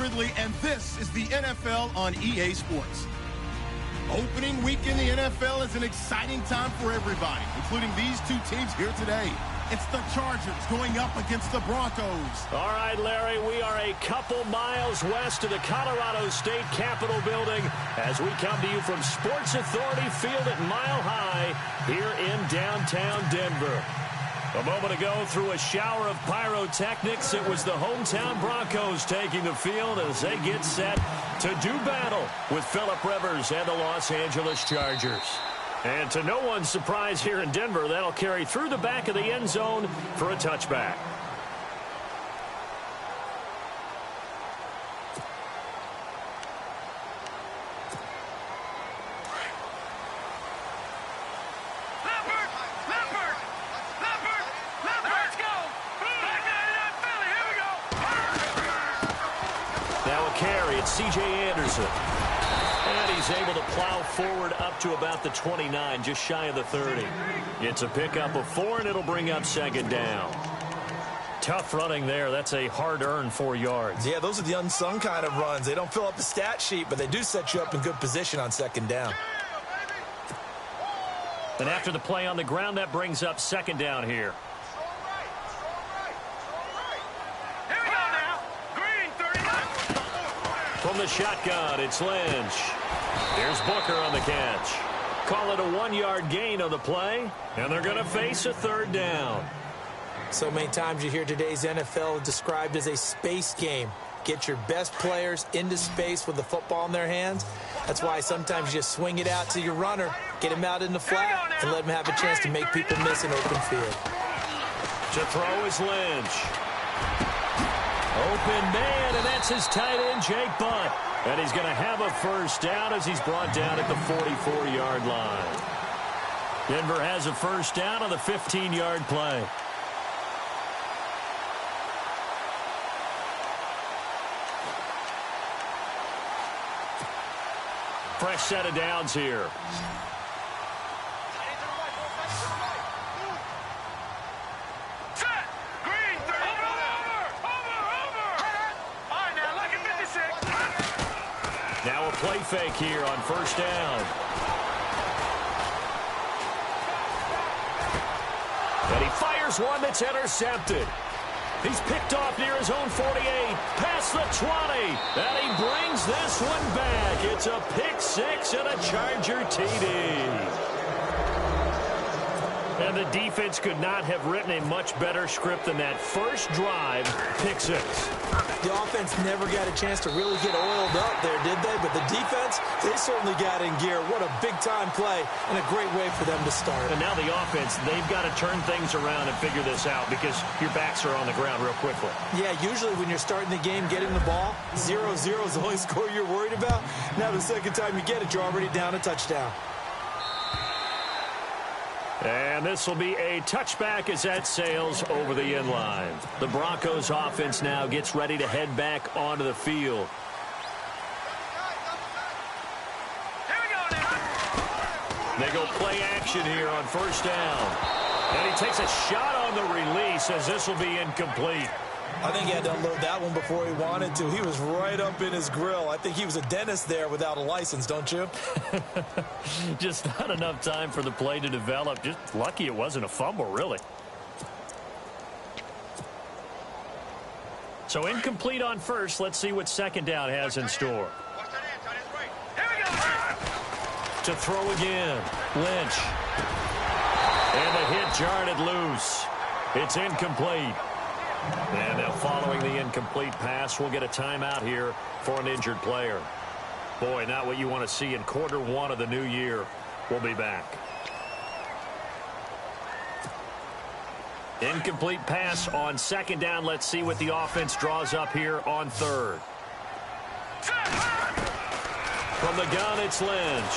Ridley, and this is the NFL on EA Sports. Opening week in the NFL is an exciting time for everybody, including these two teams here today. It's the Chargers going up against the Broncos. All right, Larry, we are a couple miles west of the Colorado State Capitol building as we come to you from Sports Authority Field at Mile High here in downtown Denver. A moment ago, through a shower of pyrotechnics, it was the hometown Broncos taking the field as they get set to do battle with Phillip Rivers and the Los Angeles Chargers. And to no one's surprise here in Denver, that'll carry through the back of the end zone for a touchback. C.J. Anderson. And he's able to plow forward up to about the 29, just shy of the 30. It's a pickup of 4, and it'll bring up second down. Tough running there. That's a hard-earned 4 yards. Yeah, those are the unsung kind of runs. They don't fill up the stat sheet, but they do set you up in good position on second down. And after the play on the ground, that brings up second down here. From the shotgun, it's Lynch. Here's Booker on the catch. Call it a 1-yard gain on the play, and they're going to face a third down. So many times you hear today's NFL described as a space game. Get your best players into space with the football in their hands. That's why sometimes you just swing it out to your runner, get him out in the flat, and let him have a chance to make people miss an open field. To throw is Lynch. Open man, and that's his tight end, Jake Butt. And he's going to have a first down as he's brought down at the 44-yard line. Denver has a first down on the 15-yard play. Fresh set of downs here. Now a play fake here on first down. And he fires one that's intercepted. He's picked off near his own 48, past the 20, and he brings this one back. It's a pick six and a Charger TD. And the defense could not have written a much better script than that first drive, pick six. The offense never got a chance to really get oiled up there, did they? But the defense, they certainly got in gear. What a big-time play and a great way for them to start. And now the offense, they've got to turn things around and figure this out because your backs are on the ground real quickly. Yeah, usually when you're starting the game, getting the ball, 0-0 is the only score you're worried about. Now the second time you get it, you're already down a touchdown. And this will be a touchback as that sails over the end line. The Broncos offense now gets ready to head back onto the field. They go play action here on first down. And he takes a shot on the release as this will be incomplete. I think he had to unload that one before he wanted to. He was right up in his grill. I think he was a dentist there without a license, don't you? Just not enough time for the play to develop. Just lucky it wasn't a fumble, really. So incomplete on first. Let's see what second down has in store. To throw again. Lynch. And the hit jarred it loose. It's incomplete. And now following the incomplete pass, we'll get a timeout here for an injured player. Boy, not what you want to see in quarter one of the new year. We'll be back. Incomplete pass on second down. Let's see what the offense draws up here on third. From the gun, it's Lynch.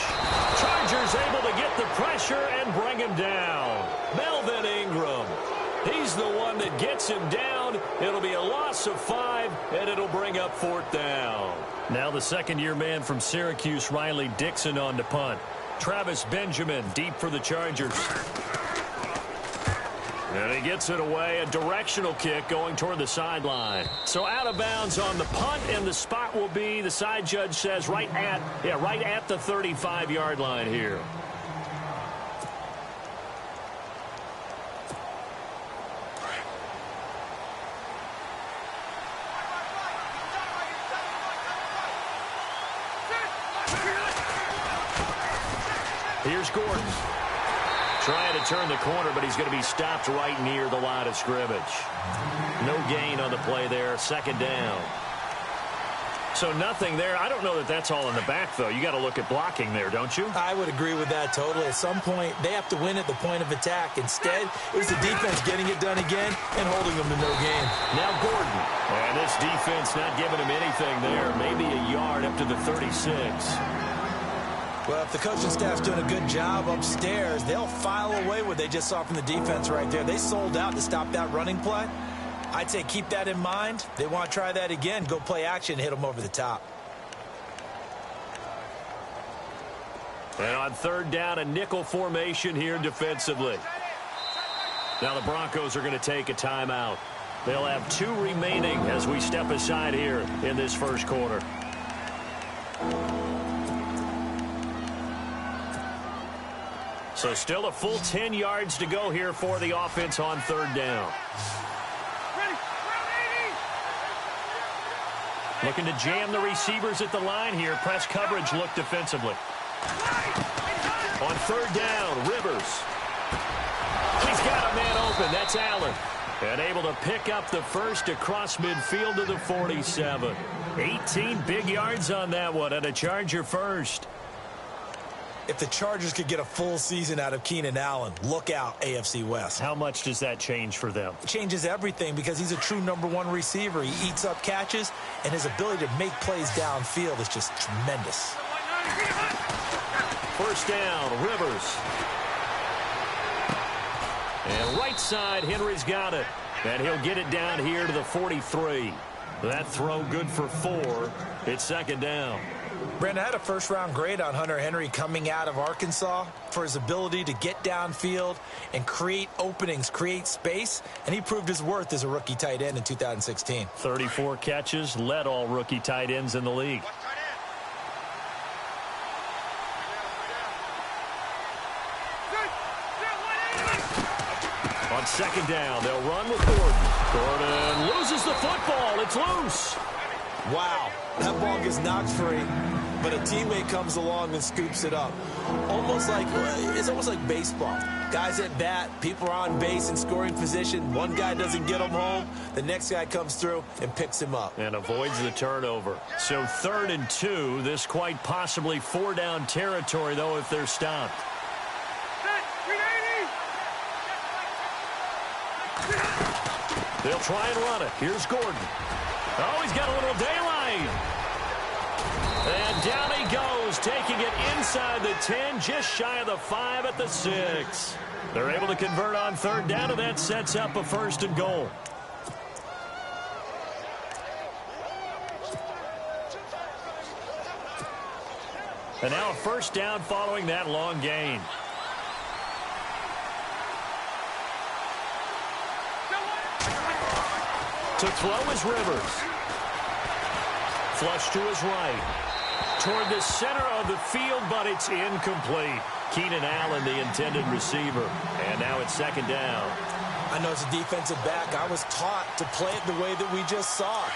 Chargers able to get the pressure and bring him down. Melvin Ingram. He's the one that gets him down. It'll be a loss of 5, and it'll bring up fourth down. Now the second-year man from Syracuse, Riley Dixon, on to punt. Travis Benjamin deep for the Chargers. And he gets it away, a directional kick going toward the sideline. So out of bounds on the punt, and the spot will be, the side judge says, right at the 35-yard line here. Here's Gordon. Trying to turn the corner, but he's going to be stopped right near the line of scrimmage. No gain on the play there. Second down. So nothing there. I don't know that that's all in the back, though. You got to look at blocking there, don't you? I would agree with that totally. At some point, they have to win at the point of attack. Instead, it was the defense getting it done again and holding them to no gain. Now Gordon. And this defense not giving him anything there. Maybe a yard up to the 36. Well, if the coaching staff's doing a good job upstairs, they'll file away what they just saw from the defense right there. They sold out to stop that running play. I'd say keep that in mind. They want to try that again. Go play action, hit them over the top. And on third down, a nickel formation here defensively. Now the Broncos are going to take a timeout. They'll have 2 remaining as we step aside here in this first quarter. So still a full 10 yards to go here for the offense on third down. Looking to jam the receivers at the line here. Press coverage look defensively. On third down, Rivers. He's got a man open. That's Allen. And able to pick up the first across midfield to the 47. 18 big yards on that one, and a Charger first. If the Chargers could get a full season out of Keenan Allen, look out, AFC West. How much does that change for them? It changes everything because he's a true #1 receiver. He eats up catches, and his ability to make plays downfield is just tremendous. First down, Rivers. And right side, Henry's got it. And he'll get it down here to the 43. That throw good for 4. It's second down. Brandon, I had a first-round grade on Hunter Henry coming out of Arkansas for his ability to get downfield and create openings, create space, and he proved his worth as a rookie tight end in 2016. 34 catches, led all rookie tight ends in the league. On second down, they'll run with Gordon. Gordon loses the football. It's loose. Wow, that ball gets knocked free, but a teammate comes along and scoops it up. It's almost like baseball. Guys at bat, people are on base in scoring position. One guy doesn't get him home. The next guy comes through and picks him up. And avoids the turnover. So 3rd and 2, this quite possibly 4-down territory, though, if they're stopped. They'll try and run it. Here's Gordon. Oh, he's got a little daylight. And down he goes, taking it inside the 10, just shy of the 5 at the 6. They're able to convert on third down, and that sets up a 1st and goal. And now a 1st down following that long gain. To throw is Rivers. Flush to his right. Toward the center of the field, but it's incomplete. Keenan Allen, the intended receiver. And now it's 2nd down. I know as a defensive back, I was taught to play it the way that we just saw.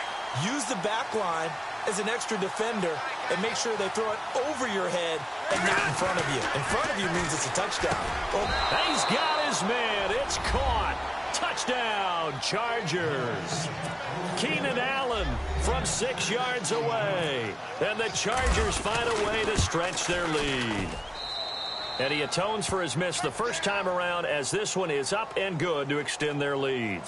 Use the back line as an extra defender and make sure they throw it over your head and not in front of you. In front of you means it's a touchdown. Oh, he's got his man. It's caught. Touchdown, Chargers. Keenan Allen from 6 yards away. And the Chargers find a way to stretch their lead. And he atones for his miss the first time around, as this one is up and good to extend their lead.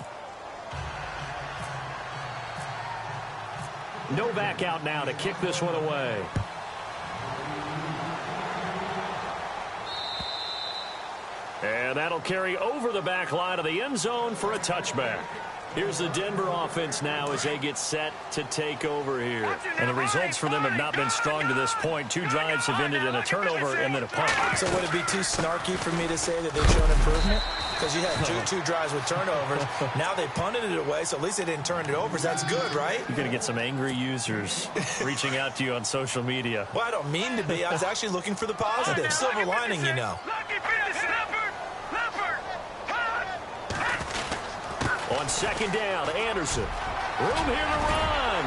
No back out now to kick this one away. And that'll carry over the back line of the end zone for a touchback. Here's the Denver offense now as they get set to take over here. And the results for them have not been strong to this point. 2 drives have ended in a turnover and then a punt. So would it be too snarky for me to say that they've shown improvement? because you had two drives with turnovers. Now they punted it away, so at least they didn't turn it over. So that's good, right? You're going to get some angry users reaching out to you on social media. Well, I don't mean to be. I was actually looking for the positive. Silver lining, you know. On second down, Anderson. Room here to run.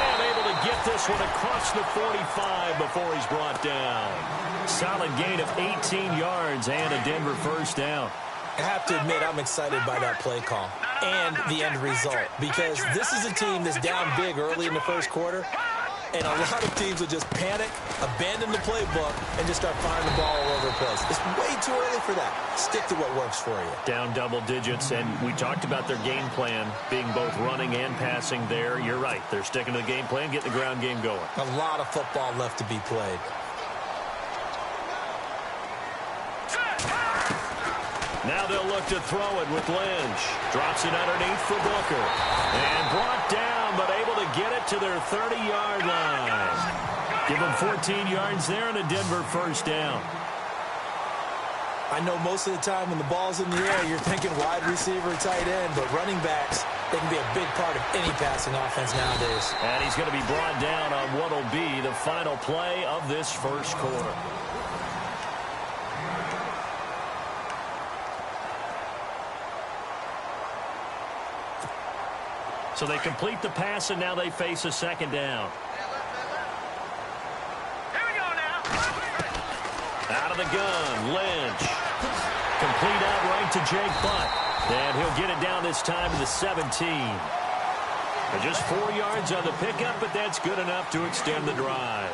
And able to get this one across the 45 before he's brought down. Solid gain of 18 yards and a Denver first down. I have to admit, I'm excited by that play call and the end result, because this is a team that's down big early in the first quarter, and a lot of teams will just panic, abandon the playbook, and just start firing the ball all over the place. It's way too early for that. Stick to what works for you. Down double digits, and we talked about their game plan being both running and passing there. You're right. They're sticking to the game plan, getting the ground game going. A lot of football left to be played. Now they'll look to throw it with Lynch. Drops it underneath for Booker. And brought down, but able to get it to their 30-yard line. Give them 14 yards there and a Denver first down. I know most of the time when the ball's in the air, you're thinking wide receiver, tight end, but running backs, they can be a big part of any passing offense nowadays. And he's going to be brought down on what will be the final play of this first quarter. So they complete the pass, and now they face a second down. Here we go now. Out of the gun, Lynch. Complete out right to Jake Butt. And he'll get it down this time to the 17. And just 4 yards on the pickup, but that's good enough to extend the drive.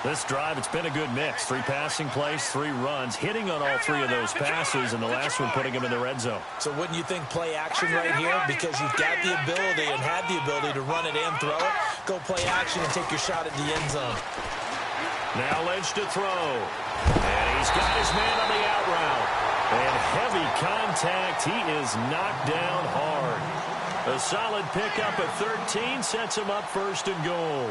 This drive, it's been a good mix. 3 passing plays, 3 runs, hitting on all 3 of those passes, and the last one putting him in the red zone. So wouldn't you think play action right here? Because you've got the ability and had the ability to run it and throw it. Go play action and take your shot at the end zone. Now Lynch to throw. And he's got his man on the out route. And heavy contact. He is knocked down hard. A solid pickup at 13 sets him up first and goal.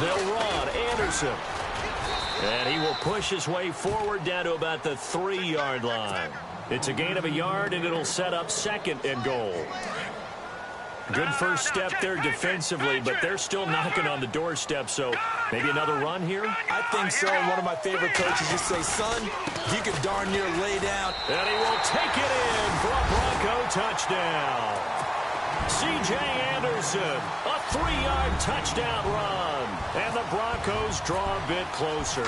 They'll run Anderson. And he will push his way forward down to about the 3-yard line. It's a gain of a yard, and it'll set up second and goal. Good first step there defensively, but they're still knocking on the doorstep, so maybe another run here? I think so. One of my favorite coaches just say, son, you can darn near lay down. And he will take it in for a Bronco touchdown. C.J. Anderson, a 3-yard touchdown run. And the Broncos draw a bit closer.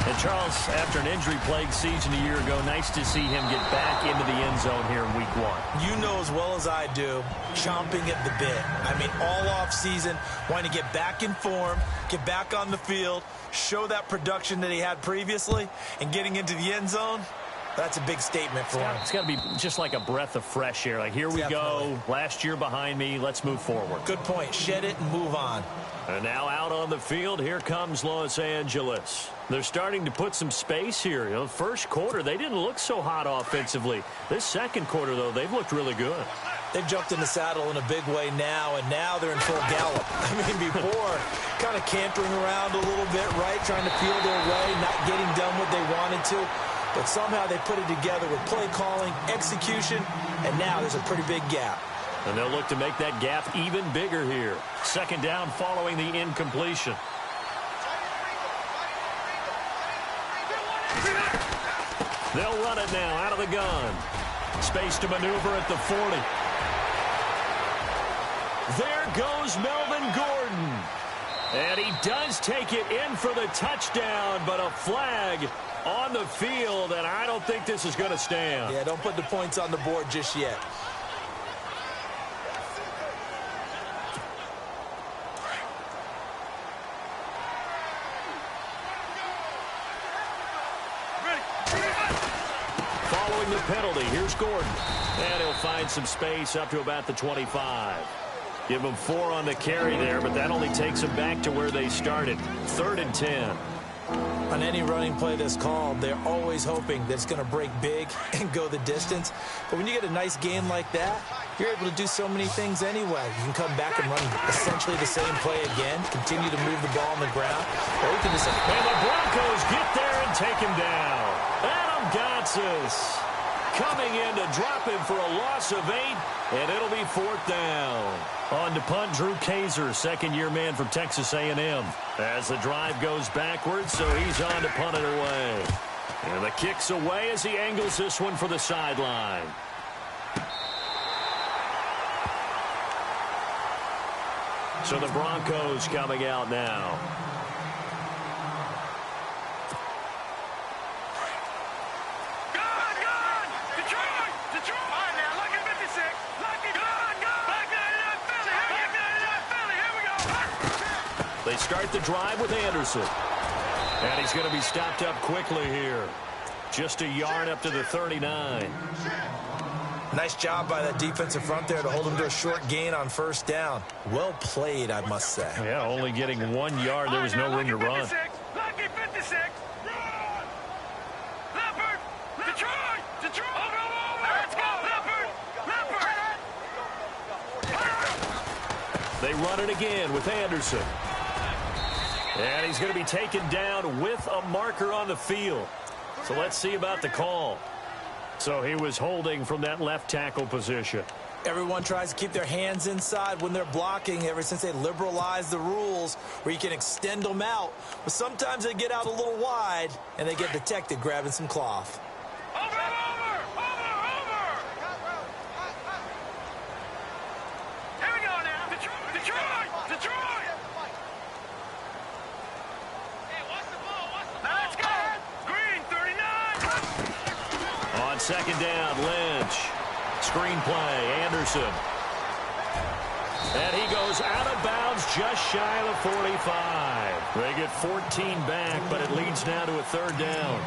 And Charles, after an injury-plagued season a year ago, nice to see him get back into the end zone here in week 1. You know as well as I do, chomping at the bit. I mean, all off season, wanting to get back in form, get back on the field, show that production that he had previously, and getting into the end zone. That's a big statement for him. It's got to be just like a breath of fresh air. Like, here we go. Last year behind me. Let's move forward. Good point. Shed it and move on. And now out on the field, here comes Los Angeles. They're starting to put some space here. You know, first quarter, they didn't look so hot offensively. This second quarter, though, they've looked really good. They've jumped in the saddle in a big way now, and now they're in full gallop. I mean, before, kind of cantering around a little bit, right, trying to feel their way, not getting done what they wanted to. But somehow they put it together with play calling, execution, and now there's a pretty big gap. And they'll look to make that gap even bigger here. Second down following the incompletion. They'll run it now out of the gun. Space to maneuver at the 40. There goes Melvin Gordon. And he does take it in for the touchdown, but a flag on the field, and I don't think this is going to stand. Yeah, don't put the points on the board just yet. Following the penalty, here's Gordon. And he'll find some space up to about the 25. Give them 4 on the carry there, but that only takes them back to where they started. 3rd and 10. On any running play that's called, they're always hoping that it's going to break big and go the distance. But when you get a nice game like that, you're able to do so many things anyway. You can come back and run essentially the same play again, continue to move the ball on the ground, or you can just... And the Broncos get there and take him down. Adam Gotsis coming in to drop him for a loss of 8, and it'll be 4th down. On to punt, Drew Kaiser, second-year man from Texas A&M. As the drive goes backwards, so he's on to punt it away. And the kick's away as he angles this one for the sideline. So the Broncos coming out now. They start the drive with Anderson. And he's going to be stopped up quickly here. Just a yard up to the 39. Nice job by that defensive front there to hold him to a short gain on 1st down. Well played, I must say. Yeah, only getting 1 yard. There was no room to run. Lucky 56. Leopard. Detroit. Let's go, Leopard. They run it again with Anderson. And he's going to be taken down with a marker on the field. So let's see about the call. So he was holding from that left tackle position. Everyone tries to keep their hands inside when they're blocking ever since they liberalized the rules where you can extend them out. But sometimes they get out a little wide and they get detected grabbing some cloth. Over. Here we go now. Detroit. Let's go. Green 39. On 2nd down, Lynch. Screen play, Anderson. And he goes out of bounds just shy of the 45. They get 14 back, but it leads now to a 3rd down.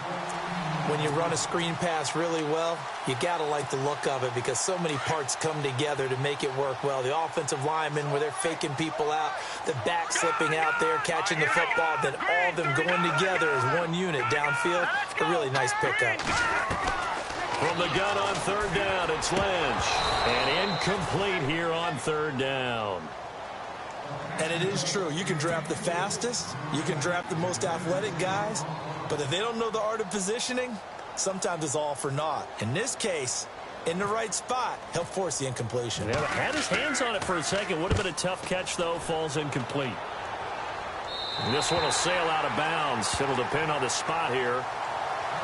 When you run a screen pass really well, you got to like the look of it because so many parts come together to make it work well. The offensive linemen, where they're faking people out, the back slipping out there, catching the football, then all of them going together as one unit downfield. A really nice pickup. From the gun on 3rd down, it's Lynch. And incomplete here on 3rd down. And it is true. You can draft the fastest. You can draft the most athletic guys. But if they don't know the art of positioning, sometimes it's all for naught. In this case, in the right spot, he'll force the incompletion. Yeah, had his hands on it for a second. Would have been a tough catch, though. Falls incomplete. And this one will sail out of bounds. It'll depend on the spot here.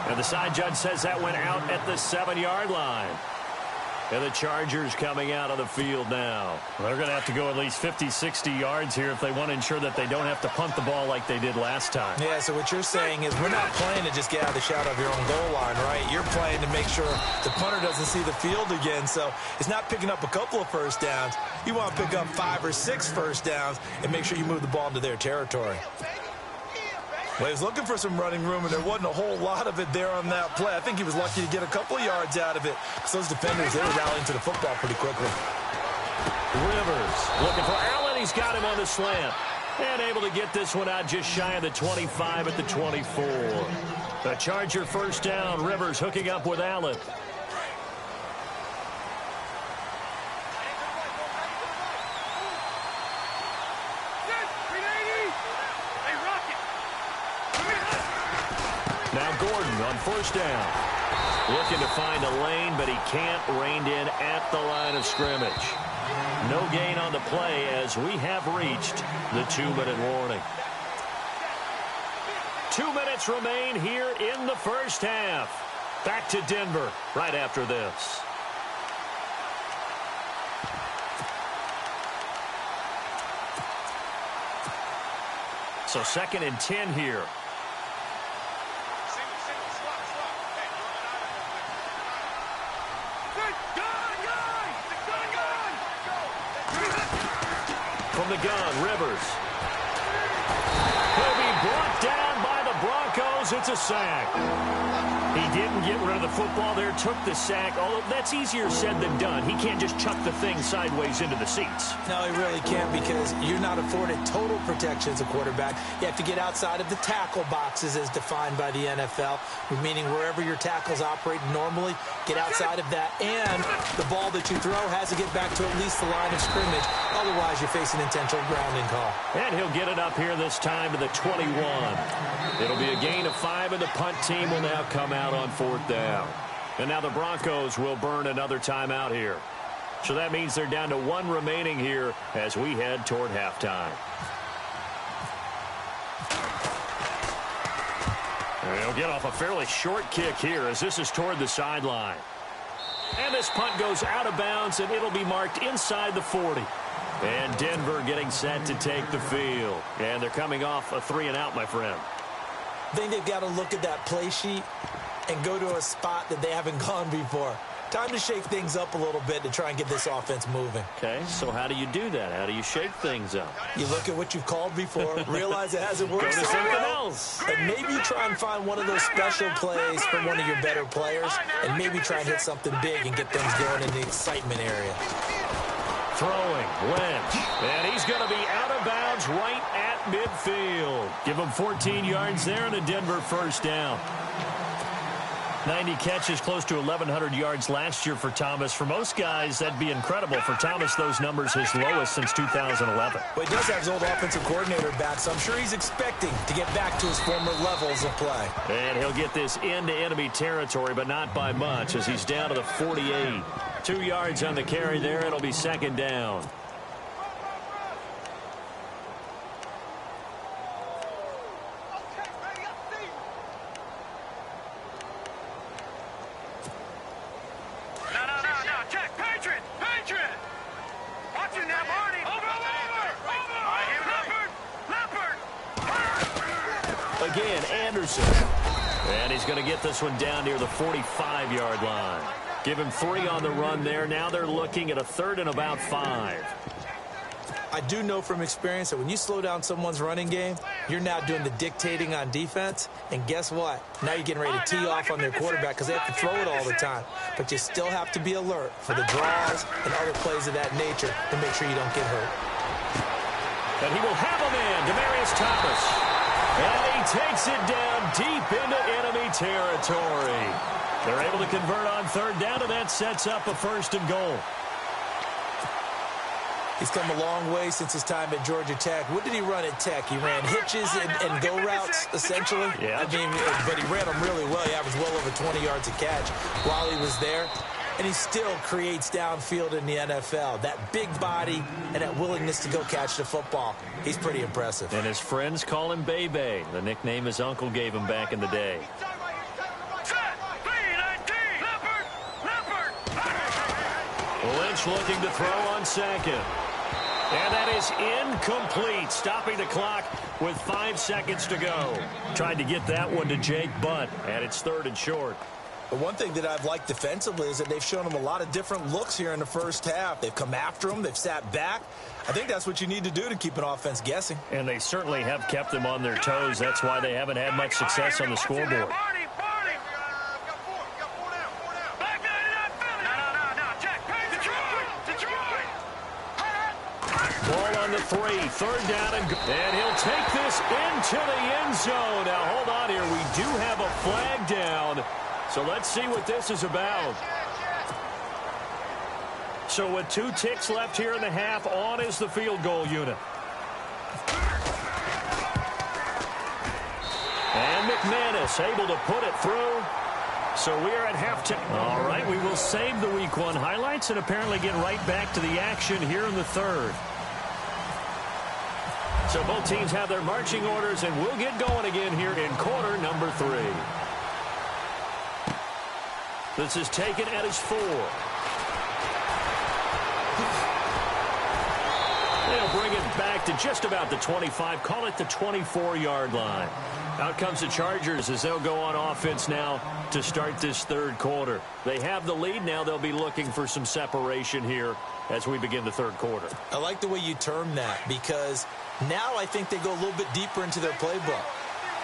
And the side judge says that went out at the 7-yard line. And the Chargers coming out of the field now. They're going to have to go at least 50, 60 yards here if they want to ensure that they don't have to punt the ball like they did last time. Yeah, so what you're saying is we're not playing to just get out of the shadow of your own goal line, right? You're playing to make sure the punter doesn't see the field again. So it's not picking up a couple of 1st downs. You want to pick up 5 or 6 1st downs and make sure you move the ball into their territory. Well, he was looking for some running room, and there wasn't a whole lot of it there on that play. I think he was lucky to get a couple of yards out of it because those defenders, they were rallying to the football pretty quickly. Rivers looking for Allen. He's got him on the slant. And able to get this one out just shy of the 25 at the 24. The Charger 1st down. Rivers hooking up with Allen. Now Gordon on 1st down. Looking to find a lane, but he can't. Reined in at the line of scrimmage. No gain on the play as we have reached the 2-minute warning. 2 minutes remain here in the 1st half. Back to Denver right after this. So 2nd and 10 here. From the gun, Rivers. He'll be brought down by the Broncos. It's a sack. He didn't get rid of the football there, took the sack, although that's easier said than done. He can't just chuck the thing sideways into the seats. No, he really can't, because you're not afforded total protection as a quarterback. You have to get outside of the tackle boxes as defined by the NFL, meaning wherever your tackles operate normally, get outside of that, and the ball that you throw has to get back to at least the line of scrimmage. Otherwise, you're facing intentional grounding call. And he'll get it up here this time to the 21. It'll be a gain of 5, and the punt team will now come out on 4th down. And now the Broncos will burn another timeout here. So that means they're down to 1 remaining here as we head toward halftime. And he'll get off a fairly short kick here as this is toward the sideline. And this punt goes out of bounds, and it'll be marked inside the 40. And Denver getting set to take the field. And they're coming off a 3-and-out, my friend. I think they've got to look at that play sheet and go to a spot that they haven't gone before. Time to shake things up a little bit to try and get this offense moving. Okay, so how do you do that? How do you shake things up? You look at what you've called before, realize it hasn't worked. Go to something else. And maybe try and find one of those special plays from one of your better players, and maybe try and hit something big and get things going in the excitement area. Throwing, Lynch, and he's going to be out of bounds right at midfield. Give him 14 yards there and a Denver first down. 90 catches, close to 1,100 yards last year for Thomas. For most guys, that'd be incredible. For Thomas, those numbers his lowest since 2011. But he does have his old offensive coordinator back, so I'm sure he's expecting to get back to his former levels of play. And he'll get this into enemy territory, but not by much, as he's down to the 48. 2 yards on the carry there. It'll be 2nd down. Again, Anderson. And he's going to get this one down near the 45-yard line. Give him 3 on the run there. Now they're looking at a 3rd and about 5. I do know from experience that when you slow down someone's running game, you're now doing the dictating on defense. And guess what? Now you're getting ready to tee off on their quarterback because they have to throw it all the time. But you still have to be alert for the draws and other plays of that nature to make sure you don't get hurt. And he will have a man, Demaryius Thomas. And he takes it down deep into enemy territory. They're able to convert on 3rd down, and that sets up a 1st and goal. He's come a long way since his time at Georgia Tech. What did he run at Tech? He ran hitches and go routes, essentially. Yeah. I mean, but he ran them really well. He averaged well over 20 yards a catch while he was there. And he still creates downfield in the NFL. That big body and that willingness to go catch the football. He's pretty impressive. And his friends call him Bebe, the nickname his uncle gave him back in the day. Lynch looking to throw on 2nd. And that is incomplete, stopping the clock with 5 seconds to go. Tried to get that one to Jake Butt, and it's 3rd and short. But one thing that I've liked defensively is that they've shown him a lot of different looks here in the first half. They've come after him. They've sat back. I think that's what you need to do to keep an offense guessing. And they certainly have kept them on their toes. That's why they haven't had much success on the scoreboard. Ball on the 3, 3rd down, and he'll take this into the end zone. Now, hold on here. We do have a flag down, so let's see what this is about. So with 2 ticks left here in the half, on is the field goal unit. And McManus able to put it through. So we are at halftime. All right, we will save the Week 1 highlights and apparently get right back to the action here in the 3rd. So both teams have their marching orders, and we'll get going again here in quarter number 3. This is taken at his 4. They'll bring it back to just about the 25, call it the 24-yard line. Out comes the Chargers as they'll go on offense now to start this 3rd quarter. They have the lead. Now they'll be looking for some separation here as we begin the 3rd quarter. I like the way you term that because now I think they go a little bit deeper into their playbook.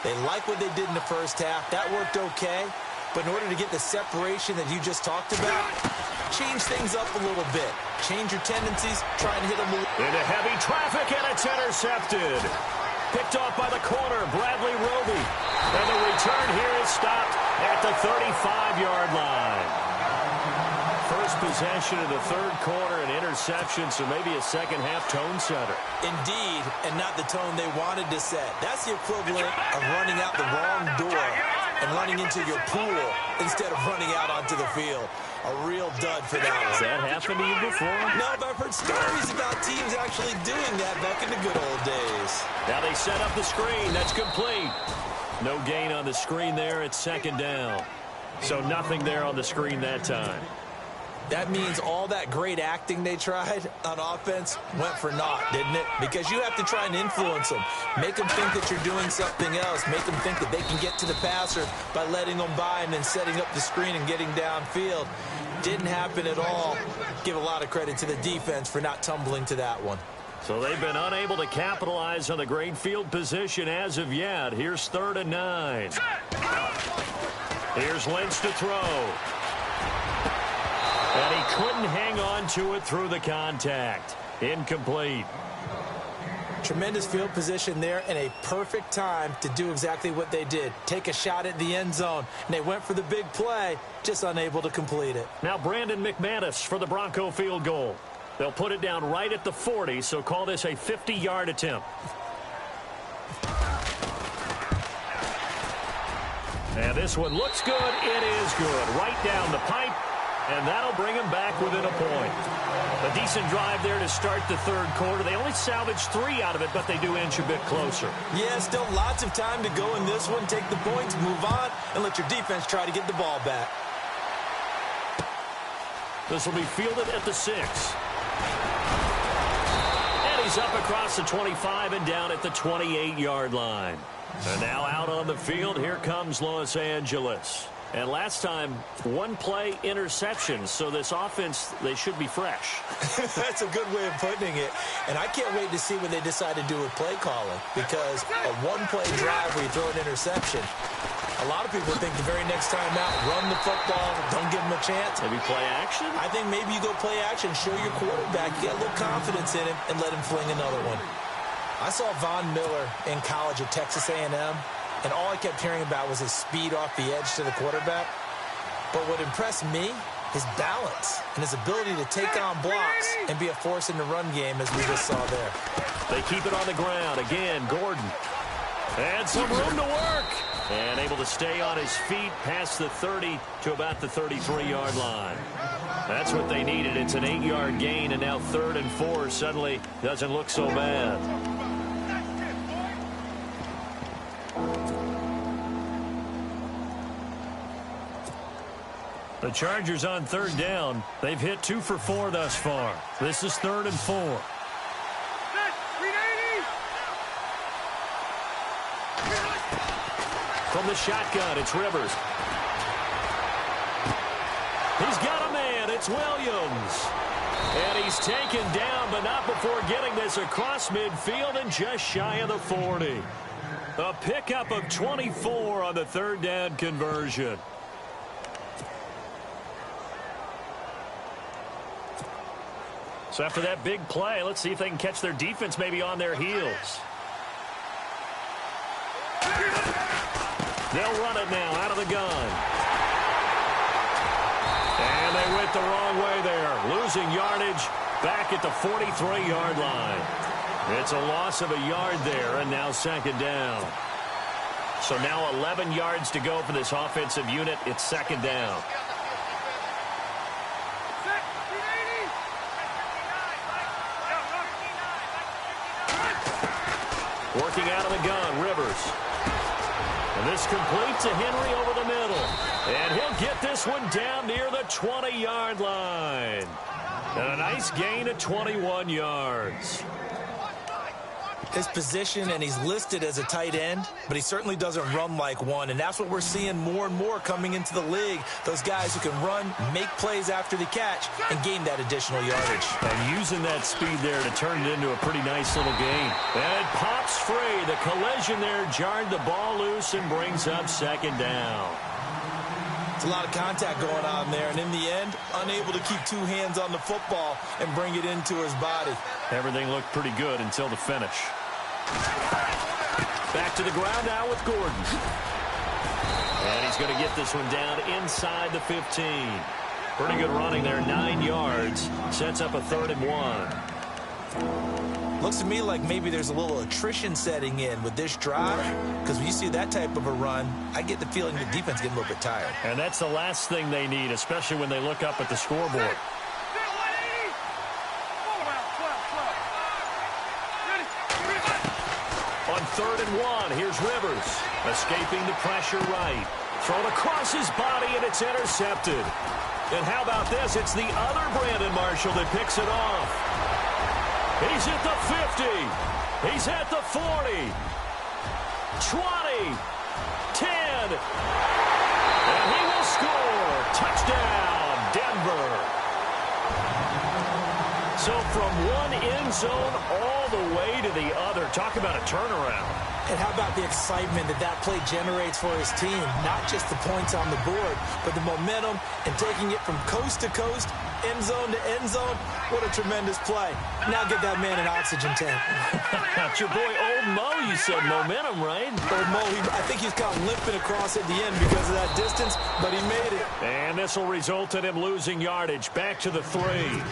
They like what they did in the first half. That worked okay. But in order to get the separation that you just talked about, change things up a little bit. Change your tendencies, try and hit them into heavy traffic, and it's intercepted. Picked off by the corner, Bradley Roby. And the return here is stopped at the 35-yard line. First possession of the third quarter, an interception, so maybe a second-half tone setter. Indeed, and not the tone they wanted to set. That's the equivalent of running out the wrong door and running into your pool instead of running out onto the field. A real dud for that one. Has that happened to you before? No, but I've heard stories about teams actually doing that back in the good old days. Now they set up the screen. That's complete. No gain on the screen there. It's second down. So nothing there on the screen that time. That means all that great acting they tried on offense went for naught, didn't it? Because you have to try and influence them. Make them think that you're doing something else. Make them think that they can get to the passer by letting them by and then setting up the screen and getting downfield. Didn't happen at all. Give a lot of credit to the defense for not tumbling to that one. So they've been unable to capitalize on the great field position as of yet. Here's 3rd and 9. Here's Lynch to throw. And he couldn't hang on to it through the contact. Incomplete. Tremendous field position there and a perfect time to do exactly what they did. Take a shot at the end zone. And they went for the big play, just unable to complete it. Now Brandon McManus for the Bronco field goal. They'll put it down right at the 40, so call this a 50-yard attempt. And this one looks good. It is good. Right down the pipe. And that'll bring him back within a point. A decent drive there to start the third quarter. They only salvaged 3 out of it, but they do inch a bit closer. Yeah, still lots of time to go in this one. Take the points, move on, and let your defense try to get the ball back. This will be fielded at the 6. And he's up across the 25 and down at the 28-yard line. And now out on the field, here comes Los Angeles. And last time, 1-play interception. So this offense, they should be fresh. That's a good way of putting it. And I can't wait to see what they decide to do with play calling. Because a 1-play drive where you throw an interception, a lot of people think the very next time out, run the football, don't give them a chance. Maybe play action? I think maybe you go play action, show your quarterback, get a little confidence in him, and let him fling another one. I saw Von Miller in college at Texas A&M. And all I kept hearing about was his speed off the edge to the quarterback. But what impressed me, his balance and his ability to take on blocks and be a force in the run game, as we just saw there. They keep it on the ground. Again, Gordon. And some room to work. And able to stay on his feet past the 30 to about the 33-yard line. That's what they needed. It's an 8-yard gain, and now 3rd and 4 suddenly doesn't look so bad. The Chargers on 3rd down. They've hit 2 for 4 thus far. This is 3rd and 4. From the shotgun, it's Rivers. He's got a man. It's Williams. And he's taken down, but not before getting this across midfield and just shy of the 40. A pickup of 24 on the 3rd down conversion. So after that big play, let's see if they can catch their defense maybe on their heels. They'll run it now out of the gun. And they went the wrong way there. Losing yardage back at the 43-yard line. It's a loss of a yard there, and now 2nd down. So now 11 yards to go for this offensive unit. It's 2nd down. Working out of the gun, Rivers. And this completes a Henry over the middle. And he'll get this one down near the 20-yard line. And a nice gain of 21 yards. His position, and he's listed as a tight end, but he certainly doesn't run like one. And that's what we're seeing more and more coming into the league. Those guys who can run, make plays after the catch, and gain that additional yardage. And using that speed there to turn it into a pretty nice little gain. And it pops free. The collision there jarred the ball loose and brings up 2nd down. It's a lot of contact going on there, and in the end, unable to keep two hands on the football and bring it into his body. Everything looked pretty good until the finish. Back to the ground now with Gordon. And he's going to get this one down inside the 15. Pretty good running there, 9 yards. Sets up a 3rd and 1. Looks to me like maybe there's a little attrition setting in with this drive, because when you see that type of a run, I get the feeling the defense getting a little bit tired. And that's the last thing they need, especially when they look up at the scoreboard. On 3rd and 1, here's Rivers. Escaping the pressure right. Thrown across his body, and it's intercepted. And how about this? It's the other Brandon Marshall that picks it off. He's at the 50. He's at the 40. 20. 10. And he will score. Touchdown, Denver. So from one end zone all the way to the other. Talk about a turnaround. And how about the excitement that play generates for his team? Not just the points on the board, but the momentum and taking it from coast to coast, end zone to end zone. What a tremendous play. Now get that man an oxygen tank. That's your boy Old Mo. You said momentum, right? Old Mo, I think he's kind of limping across at the end because of that distance, but he made it. And this will result in him losing yardage. Back to the 3.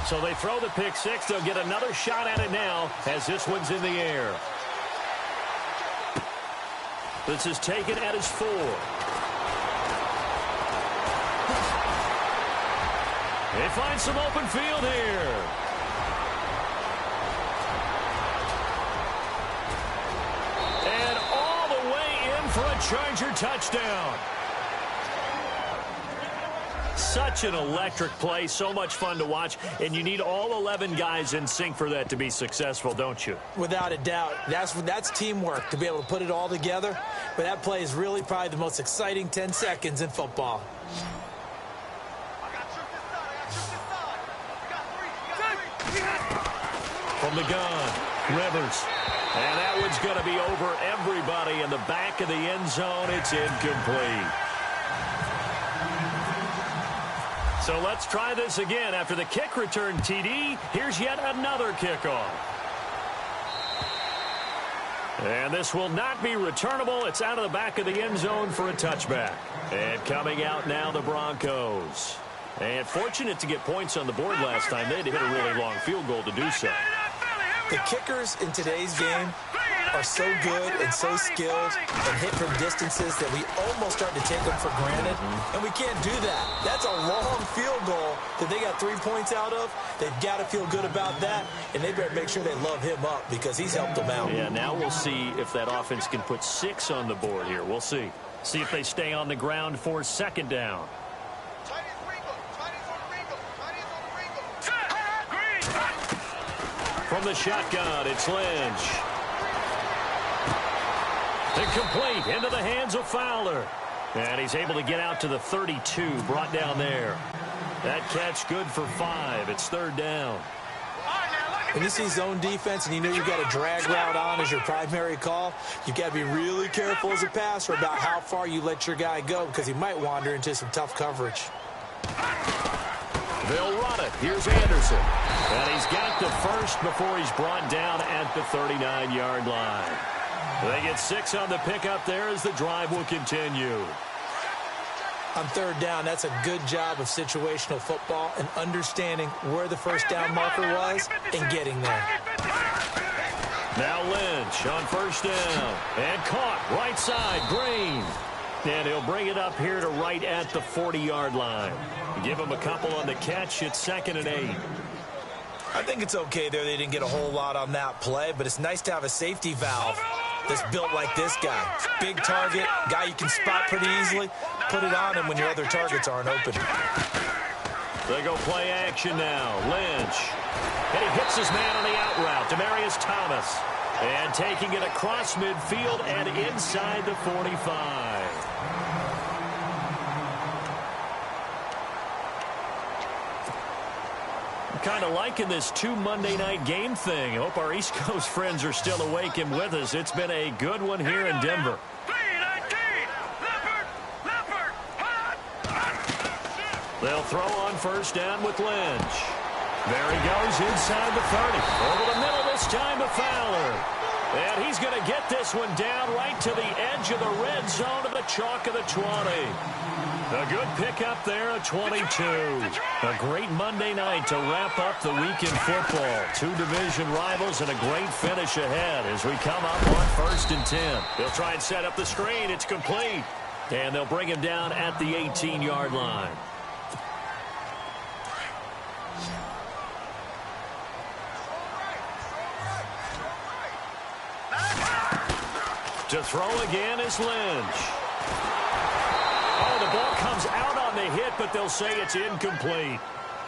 So they throw the pick 6. They'll get another shot at it now as this one's in the air. This is taken at his 4. They find some open field here. And all the way in for a Charger touchdown. Such an electric play, so much fun to watch, and you need all 11 guys in sync for that to be successful, don't you? Without a doubt. That's teamwork, to be able to put it all together. But that play is really probably the most exciting 10 seconds in football. From the gun, Rivers. And that one's going to be over everybody in the back of the end zone. It's incomplete. So let's try this again. After the kick return TD, here's yet another kickoff. And this will not be returnable. It's out of the back of the end zone for a touchback. And coming out now, the Broncos. And fortunate to get points on the board last time. They had to hit a really long field goal to do so. The kickers in today's game are so good and so skilled and hit from distances that we almost start to take them for granted. And we can't do that. That's a long field goal that they got 3 points out of. They've got to feel good about that, and they better make sure they love him up because he's helped them out. Yeah, now we'll see if that offense can put 6 on the board here. We'll see. See if they stay on the ground for 2nd down. From the shotgun, it's Lynch. Incomplete, into the hands of Fowler. And he's able to get out to the 32, brought down there. That catch good for 5. It's 3rd down. When you see zone defense and you know you've got a drag route on as your primary call, you've got to be really careful as a passer about how far you let your guy go because he might wander into some tough coverage. They'll run it. Here's Anderson. And he's got the first before he's brought down at the 39-yard line. They get 6 on the pickup there as the drive will continue. On 3rd down, that's a good job of situational football and understanding where the first down marker was and getting there. Now Lynch on 1st down. And caught right side, Green. And he'll bring it up here to right at the 40-yard line. Give him a couple on the catch. It's 2nd and 8. I think it's okay there. They didn't get a whole lot on that play, but it's nice to have a safety valve that's built like this guy. Big target, guy you can spot pretty easily. Put it on him when your other targets aren't open. They go play action now. Lynch. And he hits his man on the out route. Demaryius Thomas. And taking it across midfield and inside the 45. kind of liking this 2 Monday night game thing. Hope our East Coast friends are still awake and with us. It's been a good one here in Denver. They'll throw on first down with Lynch. There he goes inside the 30. Over the middle this time to Fowler. And he's going to get this one down right to the edge of the red zone of the chalk of the 20. A good pickup there at 22. A great Monday night to wrap up the week in football. 2 division rivals and a great finish ahead as we come up on 1st and 10. They'll try and set up the screen. It's complete. And they'll bring him down at the 18-yard line. To throw again is Lynch. Oh, the ball comes out on the hit, but they'll say it's incomplete.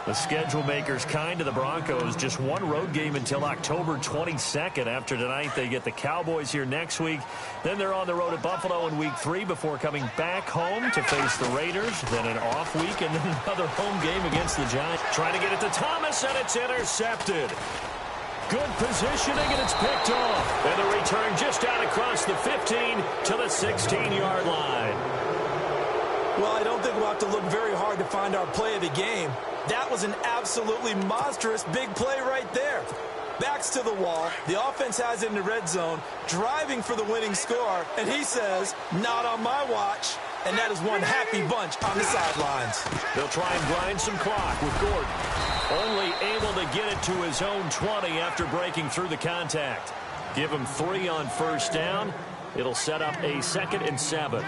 The schedule makers kind to the Broncos. Just one road game until October 22nd. After tonight, they get the Cowboys here next week. Then they're on the road at Buffalo in Week 3 before coming back home to face the Raiders. Then an off week and then another home game against the Giants. Trying to get it to Thomas, and it's intercepted. Good positioning, and it's picked off. And the return just out across the 15 to the 16-yard line. Well, I don't think we'll have to look very hard to find our play of the game. That was an absolutely monstrous big play right there. Backs to the wall. The offense has it in the red zone, driving for the winning score. And he says, not on my watch. And that is one happy bunch on the sidelines. They'll try and grind some clock with Gordon. Only able to get it to his own 20 after breaking through the contact. Give him 3 on first down. It'll set up a 2nd and 7.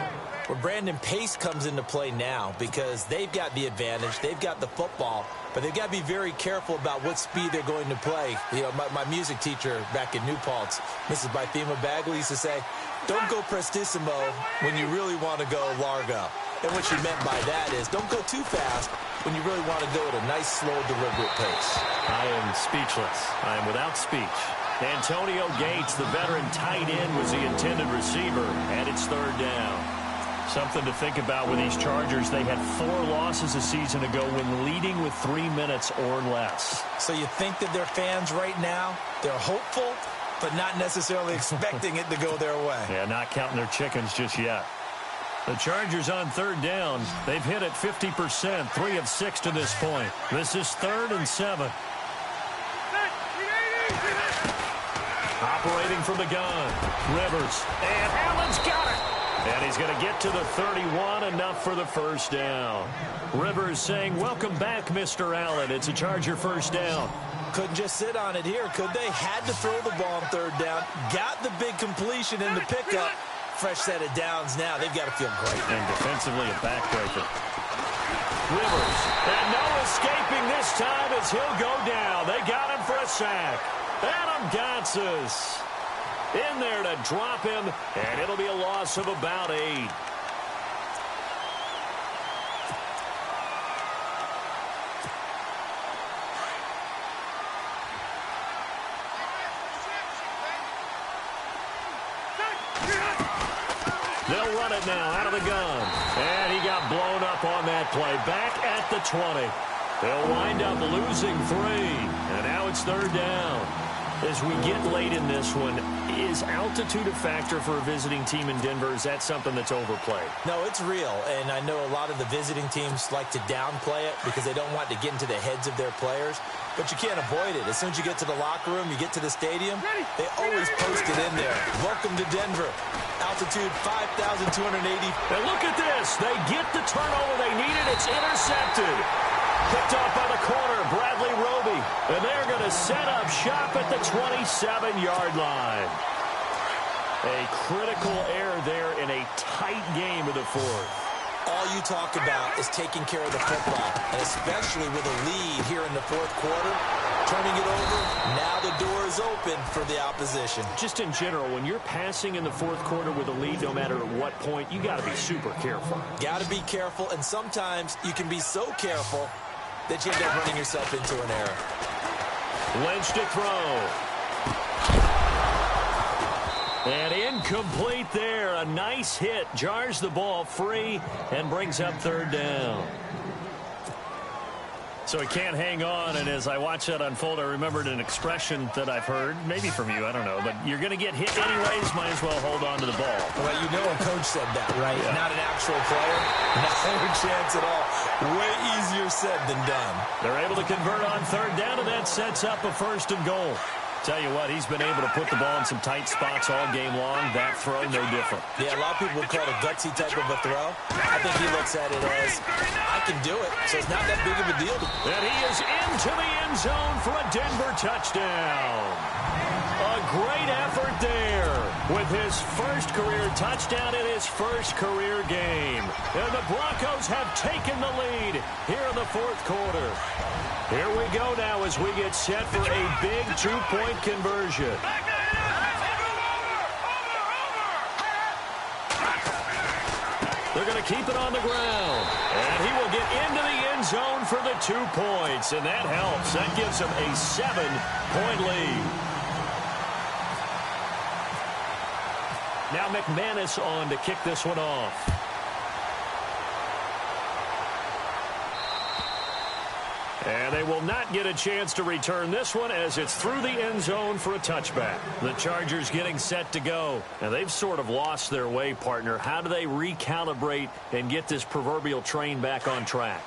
Well, Brandon, pace comes into play now because they've got the advantage. They've got the football, but they've got to be very careful about what speed they're going to play. You know, my music teacher back in New Paltz, Mrs. Bythema Bagley, used to say, don't go prestissimo when you really want to go largo. And what she meant by that is don't go too fast when you really want to go at a nice, slow, deliberate pace. I am speechless. I am without speech. Antonio Gates, the veteran tight end, was the intended receiver, and it's 3rd down. Something to think about with these Chargers. They had 4 losses a season ago when leading with 3 minutes or less. So you think that their fans right now, they're hopeful, but not necessarily expecting it to go their way. Yeah, not counting their chickens just yet. The Chargers on 3rd down. They've hit it 50%, 3 of 6 to this point. This is 3rd and 7. Operating from the gun, Rivers. And Allen's got it. And he's going to get to the 31, enough for the first down. Rivers saying, welcome back, Mr. Allen. It's a Charger first down. Couldn't just sit on it here, could they? Had to throw the ball on 3rd down. Got the big completion in the pickup. Fresh set of downs now. They've got to feel great. And defensively, a backbreaker. Rivers. And no escaping this time as he'll go down. They got him for a sack. Adam Gotsis in there to drop him, and it'll be a loss of about 8. They'll run it now out of the gun. And he got blown up on that play. Back at the 20. They'll wind up losing 3. And now it's 3rd down. As we get late in this one, is altitude a factor for a visiting team in Denver? Is that something that's overplayed? No, it's real. And I know a lot of the visiting teams like to downplay it because they don't want to get into the heads of their players. But you can't avoid it. As soon as you get to the locker room, you get to the stadium, they always post it in there. Welcome to Denver. Altitude 5,280. And look at this. They get the turnover they needed. It's intercepted. Picked off by the corner, Bradley Roby. And they're going to set up shop at the 27-yard line. A critical error there in a tight game of the 4th. All you talk about is taking care of the football, and especially with a lead here in the 4th quarter, turning it over, now the door is open for the opposition. Just in general, when you're passing in the 4th quarter with a lead, no matter at what point, you got to be super careful. Got to be careful, and sometimes you can be so careful that you end up running yourself into an error. Lynch to throw. And incomplete there. A nice hit. Jars the ball free and brings up 3rd down. So he can't hang on, and as I watch that unfold, I remembered an expression that I've heard, maybe from you, I don't know, but you're going to get hit anyways, might as well hold on to the ball. Well, you know a coach said that, right? Yeah. Not an actual player. No chance at all. Way easier said than done. They're able to convert on third down, and that sets up a 1st and goal. Tell you what, he's been able to put the ball in some tight spots all game long. That throw, no different. Yeah, a lot of people would call it a gutsy type of a throw. I think he looks at it as, I can do it, so it's not that big of a deal. And he is into the end zone for a Denver touchdown. A great effort there with his first career touchdown in his first career game. And the Broncos have taken the lead here in the 4th quarter. Here we go now as we get set for a big 2-point conversion. They're going to keep it on the ground. And he will get into the end zone for the 2 points. And that helps. That gives him a 7-point lead. Now McManus on to kick this one off. And they will not get a chance to return this one as it's through the end zone for a touchback. The Chargers getting set to go. And they've sort of lost their way, partner. How do they recalibrate and get this proverbial train back on track?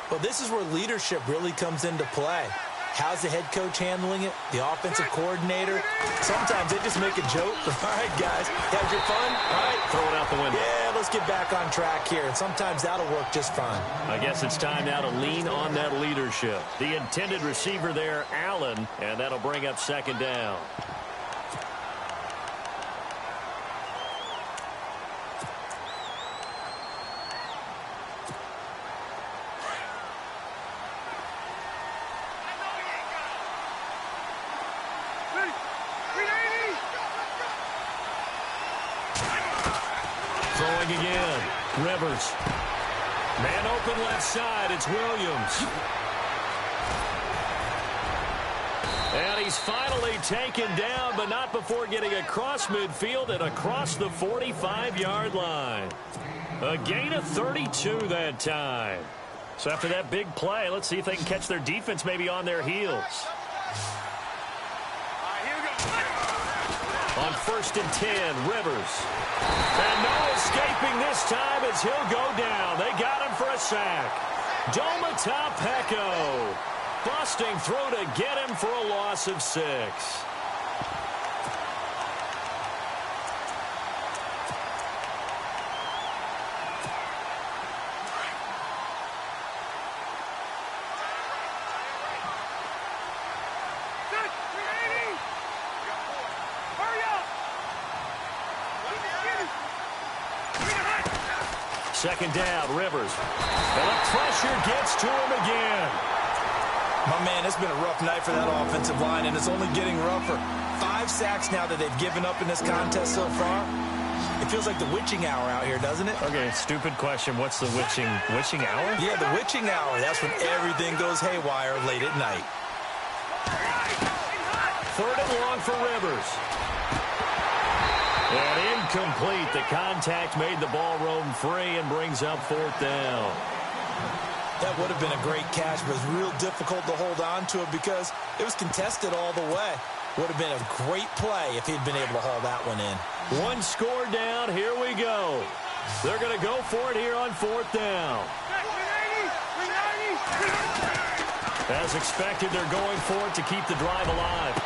Well, this is where leadership really comes into play. How's the head coach handling it? The offensive coordinator? Sometimes they just make a joke. All right, guys, have your fun? All right. Throw it out the window. Yeah, let's get back on track here. And sometimes that'll work just fine. I guess it's time now to lean on that leadership. The intended receiver there, Allen, and that'll bring up 2nd down. Throwing again. Rivers. Man open left side. It's Williams. And he's finally taken down, but not before getting across midfield and across the 45-yard line. A gain of 32 that time. So after that big play, let's see if they can catch their defense maybe on their heels. On 1st and 10, Rivers. And no escaping this time as he'll go down. They got him for a sack. Domata-Peko busting through to get him for a loss of 6. Second down, Rivers. And the pressure gets to him again. My man, it's been a rough night for that offensive line, and it's only getting rougher. 5 sacks now that they've given up in this contest so far. It feels like the witching hour out here, doesn't it? Okay, stupid question. What's the witching hour? Yeah, the witching hour. That's when everything goes haywire late at night. 3rd and long for Rivers. And incomplete. The contact made the ball roam free and brings up 4th down. That would have been a great catch, but it was real difficult to hold on to it because it was contested all the way. Would have been a great play if he'd been able to haul that one in. 1 score down. Here we go. They're going to go for it here on 4th down. As expected, they're going for it to keep the drive alive.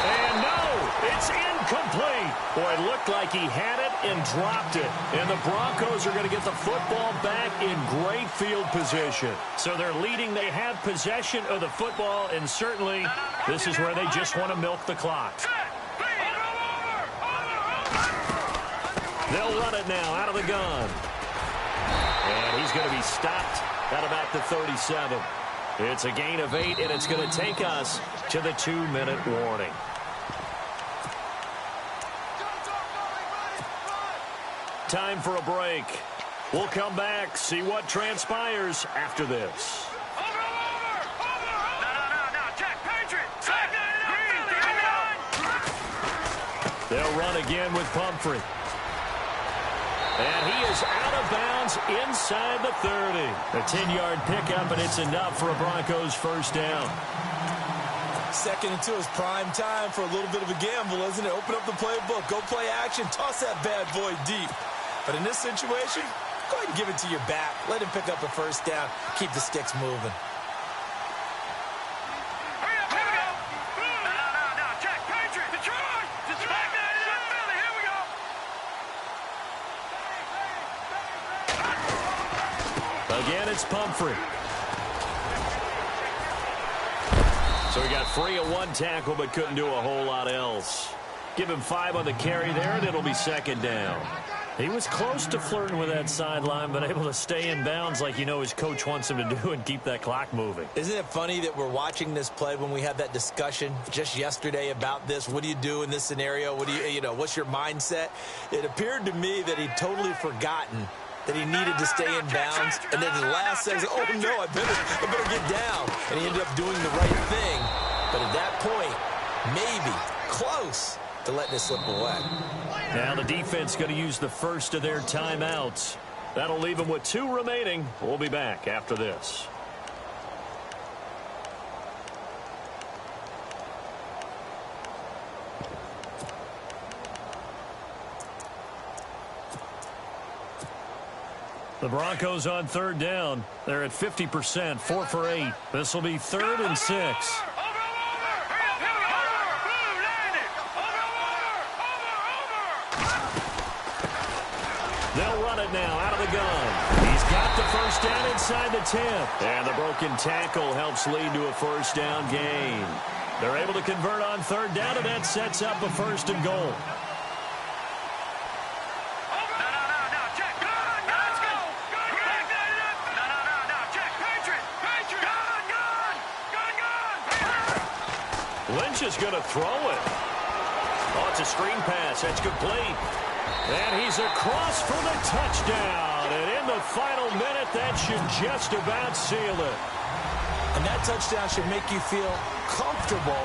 And no, it's incomplete. Boy, it looked like he had it and dropped it. And the Broncos are going to get the football back in great field position. So they're leading. They have possession of the football, and certainly this is where they just want to milk the clock. They'll run it now out of the gun. And he's going to be stopped at about the 37. It's a gain of 8, and it's going to take us to the 2-minute warning. Time for a break. We'll come back, see what transpires after this. They'll run again with Pumphrey. And he is out of bounds inside the 30. A 10-yard pickup, and it's enough for a Broncos first down. Second and 2 is prime time for a little bit of a gamble, isn't it? Open up the playbook, go play action, toss that bad boy deep. But in this situation, go ahead and give it to your back. Let him pick up a first down. Keep the sticks moving. Again, it's Pumphrey. So he got free of one tackle, but couldn't do a whole lot else. Give him 5 on the carry there, and it'll be second down. He was close to flirting with that sideline, but able to stay in bounds like you know his coach wants him to do and keep that clock moving. Isn't it funny that we're watching this play when we had that discussion just yesterday about this? What do you do in this scenario? What do you know, what's your mindset? It appeared to me that he'd totally forgotten that he needed to stay in bounds, and then the last says, oh no, I better get down. And he ended up doing the right thing. But at that point, maybe close to letting it slip away. Now the defense going to use the first of their timeouts. That'll leave them with 2 remaining. We'll be back after this. The Broncos on third down. They're at 50%, 4 for 8. This will be 3rd and 6. They'll run it now out of the gun. He's got the first down inside the 10. And the broken tackle helps lead to a first down gain. They're able to convert on third down, and that sets up a 1st and goal. Lynch is going to throw it. Oh, it's a screen pass. That's complete. And he's across for the touchdown. And in the final minute, that should just about seal it. And that touchdown should make you feel comfortable.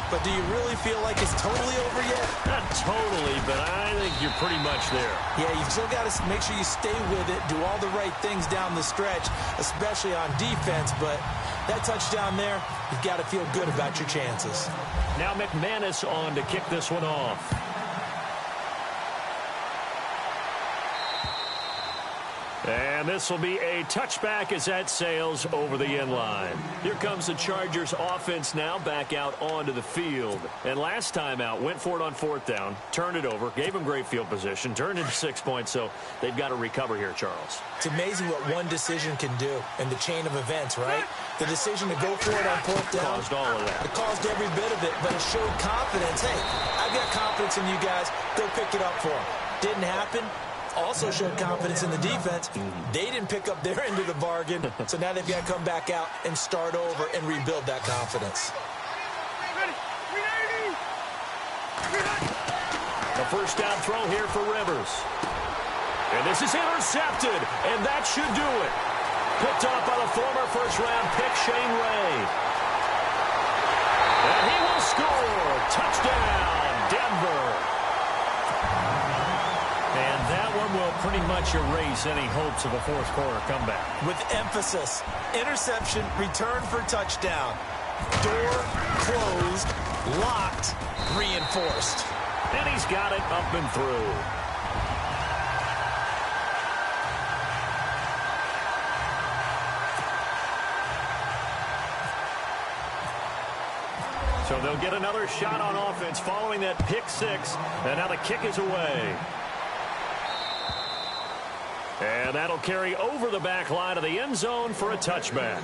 But do you really feel like it's totally over yet? Not totally, but I think you're pretty much there. Yeah, you've still got to make sure you stay with it, do all the right things down the stretch, especially on defense. But that touchdown there, you've got to feel good about your chances. Now McManus on to kick this one off. And this will be a touchback as that sails over the end line. Here comes the Chargers offense now back out onto the field. And last time out, went for it on 4th down, turned it over, gave them great field position, turned into 6 points, so they've got to recover here, Charles. It's amazing what one decision can do in the chain of events, right? The decision to go for it on 4th down. Caused all of that. It caused every bit of it, but it showed confidence. Hey, I've got confidence in you guys. Go pick it up for them. Didn't happen. Also showed confidence in the defense. They didn't pick up their end of the bargain, so now they've got to come back out and start over and rebuild that confidence. The first down throw here for Rivers. And this is intercepted, and that should do it. Picked off by the former first-round pick, Shane Ray. And he will score. Touchdown, Denver. And that one will pretty much erase any hopes of a fourth-quarter comeback. With emphasis, interception, return for touchdown. Door closed, locked, reinforced. And he's got it up and through. So they'll get another shot on offense following that pick 6. And now the kick is away. And that'll carry over the back line of the end zone for a touchback.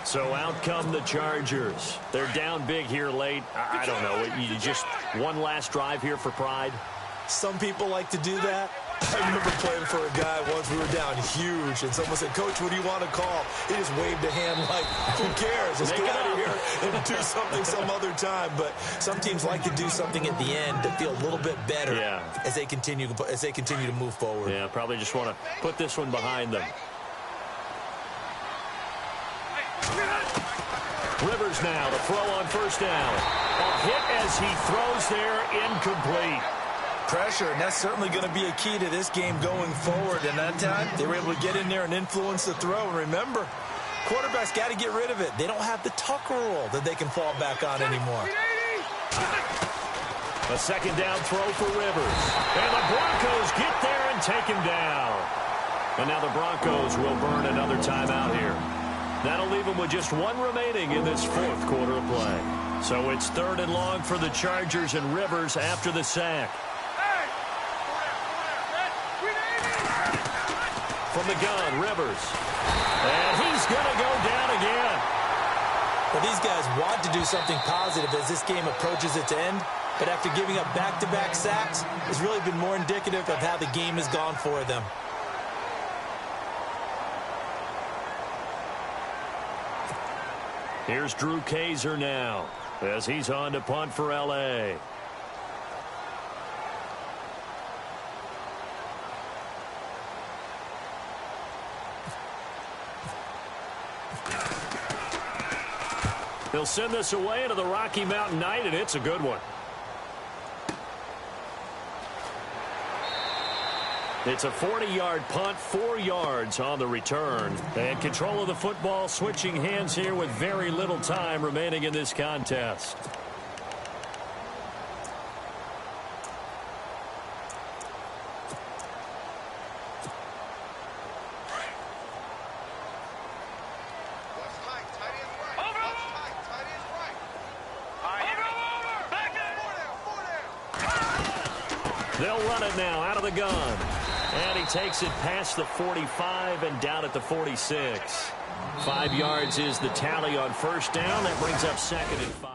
So out come the Chargers. They're down big here late. I don't know. You just one last drive here for pride? Some people like to do that. I remember playing for a guy once. We were down huge, and someone said, "Coach, what do you want to call?" He just waved a hand like, who cares? Let's get out of here and do something some other time. But some teams like to do something at the end to feel a little bit better as they continue to move forward. Yeah, probably just want to put this one behind them. Rivers now to throw on first down. A hit as he throws there, incomplete. pressure, and that's certainly going to be a key to this game going forward. And that time, they were able to get in there and influence the throw. And remember, quarterbacks got to get rid of it. They don't have the Tucker rule that they can fall back on anymore. A second down throw for Rivers. And the Broncos get there and take him down. And now the Broncos will burn another timeout here. That'll leave them with just one remaining in this fourth quarter of play. So it's 3rd and long for the Chargers and Rivers after the sack. From the gun, Rivers. And he's going to go down again. Well, these guys want to do something positive as this game approaches its end. But after giving up back-to-back sacks, it's really been more indicative of how the game has gone for them. Here's Drew Kaiser now as he's on to punt for L.A. He'll send this away into the Rocky Mountain Night, and it's a good one. It's a 40-yard punt, 4 yards on the return. And control of the football switching hands here with very little time remaining in this contest. They'll run it now out of the gun. And he takes it past the 45 and down at the 46. 5 yards is the tally on first down. That brings up 2nd and 5.